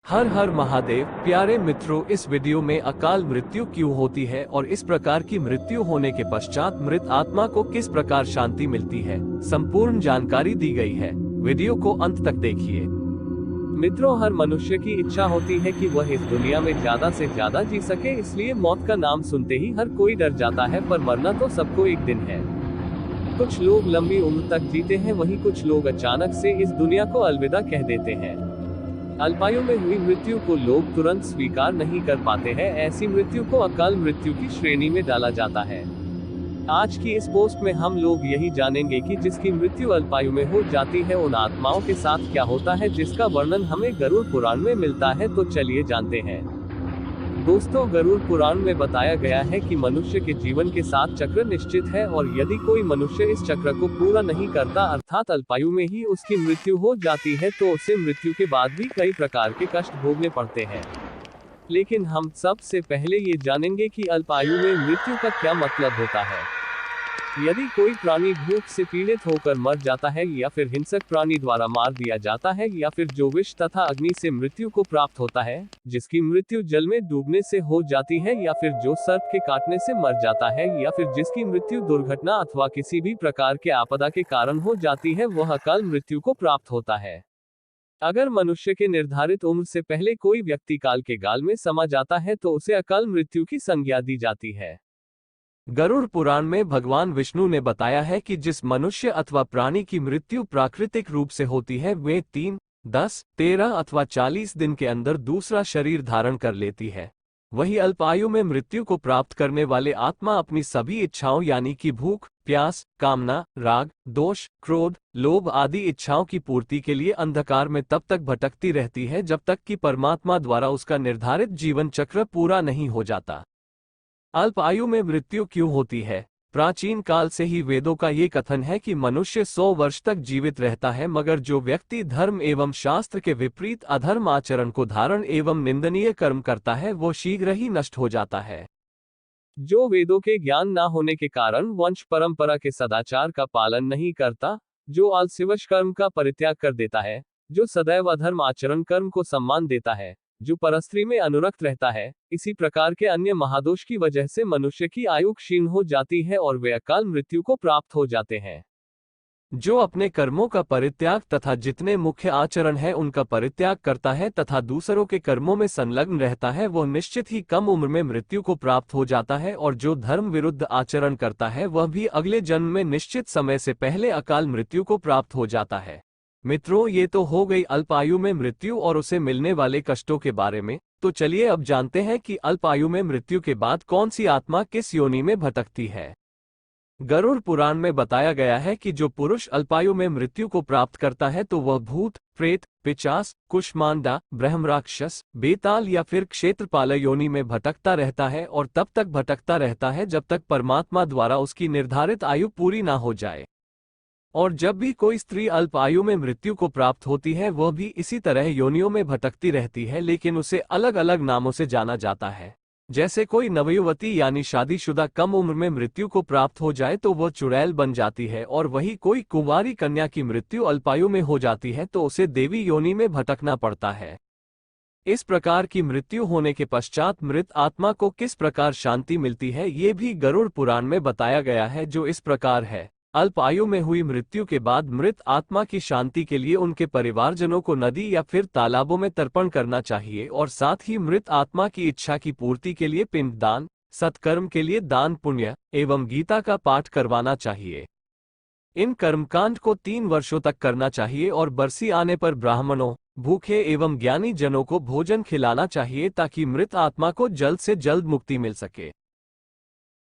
हर हर महादेव। प्यारे मित्रों, इस वीडियो में अकाल मृत्यु क्यों होती है और इस प्रकार की मृत्यु होने के पश्चात मृत आत्मा को किस प्रकार शांति मिलती है, संपूर्ण जानकारी दी गई है। वीडियो को अंत तक देखिए। मित्रों, हर मनुष्य की इच्छा होती है कि वह इस दुनिया में ज्यादा से ज्यादा जी सके, इसलिए मौत का नाम सुनते ही हर कोई डर जाता है। पर मरना तो सबको एक दिन है। कुछ लोग लंबी उम्र तक जीते हैं, वहीं कुछ लोग अचानक से इस दुनिया को अलविदा कह देते हैं। अल्पायु में हुई मृत्यु को लोग तुरंत स्वीकार नहीं कर पाते हैं। ऐसी मृत्यु को अकाल मृत्यु की श्रेणी में डाला जाता है। आज की इस पोस्ट में हम लोग यही जानेंगे कि जिसकी मृत्यु अल्पायु में हो जाती है उन आत्माओं के साथ क्या होता है, जिसका वर्णन हमें गरुड़ पुराण में मिलता है। तो चलिए जानते हैं। दोस्तों, गरुड़ पुराण में बताया गया है कि मनुष्य के जीवन के 7 चक्र निश्चित है और यदि कोई मनुष्य इस चक्र को पूरा नहीं करता, अर्थात अल्पायु में ही उसकी मृत्यु हो जाती है, तो उसे मृत्यु के बाद भी कई प्रकार के कष्ट भोगने पड़ते हैं। लेकिन हम सबसे पहले ये जानेंगे कि अल्पायु में मृत्यु का क्या मतलब होता है। यदि कोई प्राणी भूख से पीड़ित होकर मर जाता है, या फिर हिंसक प्राणी द्वारा मार दिया जाता है, या फिर जो विष तथा अग्नि से मृत्यु को प्राप्त होता है, जिसकी मृत्यु जल में डूबने से हो जाती है, या फिर जो सर्प के काटने से मर जाता है, या फिर जिसकी मृत्यु दुर्घटना अथवा किसी भी प्रकार के आपदा के कारण हो जाती है, वह अकाल मृत्यु को प्राप्त होता है। अगर मनुष्य के निर्धारित उम्र से पहले कोई व्यक्ति काल के गाल में समा जाता है तो उसे अकाल मृत्यु की संज्ञा दी जाती है। गरुड़ पुराण में भगवान विष्णु ने बताया है कि जिस मनुष्य अथवा प्राणी की मृत्यु प्राकृतिक रूप से होती है, वे 3, 10, 13 अथवा 40 दिन के अंदर दूसरा शरीर धारण कर लेती है। वही अल्पायु में मृत्यु को प्राप्त करने वाले आत्मा अपनी सभी इच्छाओं यानी कि भूख, प्यास, कामना, राग, दोष, क्रोध, लोभ आदि इच्छाओं की पूर्ति के लिए अंधकार में तब तक भटकती रहती है जब तक कि परमात्मा द्वारा उसका निर्धारित जीवन चक्र पूरा नहीं हो जाता। अल्प आयु में मृत्यु क्यों होती है? प्राचीन काल से ही वेदों का ये कथन है कि मनुष्य 100 वर्ष तक जीवित रहता है, मगर जो व्यक्ति धर्म एवं शास्त्र के विपरीत अधर्म आचरण को धारण एवं निंदनीय कर्म करता है, वो शीघ्र ही नष्ट हो जाता है। जो वेदों के ज्ञान न होने के कारण वंश परंपरा के सदाचार का पालन नहीं करता, जो आलस्यवश कर्म का परित्याग कर देता है, जो सदैव अधर्म आचरण कर्म को सम्मान देता है, जो परस्त्री में अनुरक्त रहता है, इसी प्रकार के अन्य महादोष की वजह से मनुष्य की आयु क्षीण हो जाती है और वे अकाल मृत्यु को प्राप्त हो जाते हैं। जो अपने कर्मों का परित्याग तथा जितने मुख्य आचरण है उनका परित्याग करता है तथा दूसरों के कर्मों में संलग्न रहता है, वो निश्चित ही कम उम्र में मृत्यु को प्राप्त हो जाता है, और जो धर्म विरुद्ध आचरण करता है वह भी अगले जन्म में निश्चित समय से पहले अकाल मृत्यु को प्राप्त हो जाता है। मित्रों, ये तो हो गई अल्पायु में मृत्यु और उसे मिलने वाले कष्टों के बारे में। तो चलिए अब जानते हैं कि अल्पायु में मृत्यु के बाद कौन सी आत्मा किस योनि में भटकती है। गरुड़ पुराण में बताया गया है कि जो पुरुष अल्पायु में मृत्यु को प्राप्त करता है तो वह भूत, प्रेत, पिशाच, कुष्मांडा, ब्रह्मराक्षस, बेताल या फिर क्षेत्रपाल योनि में भटकता रहता है, और तब तक भटकता रहता है जब तक परमात्मा द्वारा उसकी निर्धारित आयु पूरी ना हो जाए। और जब भी कोई स्त्री अल्प आयु में मृत्यु को प्राप्त होती है, वह भी इसी तरह योनियों में भटकती रहती है, लेकिन उसे अलग अलग नामों से जाना जाता है। जैसे कोई नवयुवती यानी शादीशुदा कम उम्र में मृत्यु को प्राप्त हो जाए तो वह चुड़ैल बन जाती है, और वही कोई कुंवारी कन्या की मृत्यु अल्पायु में हो जाती है तो उसे देवी योनि में भटकना पड़ता है। इस प्रकार की मृत्यु होने के पश्चात मृत आत्मा को किस प्रकार शांति मिलती है, ये भी गरुड़ पुराण में बताया गया है, जो इस प्रकार है। अल्प आयु में हुई मृत्यु के बाद मृत आत्मा की शांति के लिए उनके परिवारजनों को नदी या फिर तालाबों में तर्पण करना चाहिए, और साथ ही मृत आत्मा की इच्छा की पूर्ति के लिए पिंडदान, सत्कर्म के लिए दान पुण्य एवं गीता का पाठ करवाना चाहिए। इन कर्मकांड को 3 वर्षों तक करना चाहिए, और बरसी आने पर ब्राह्मणों, भूखे एवं ज्ञानी जनों को भोजन खिलाना चाहिए ताकि मृत आत्मा को जल्द से जल्द मुक्ति मिल सके।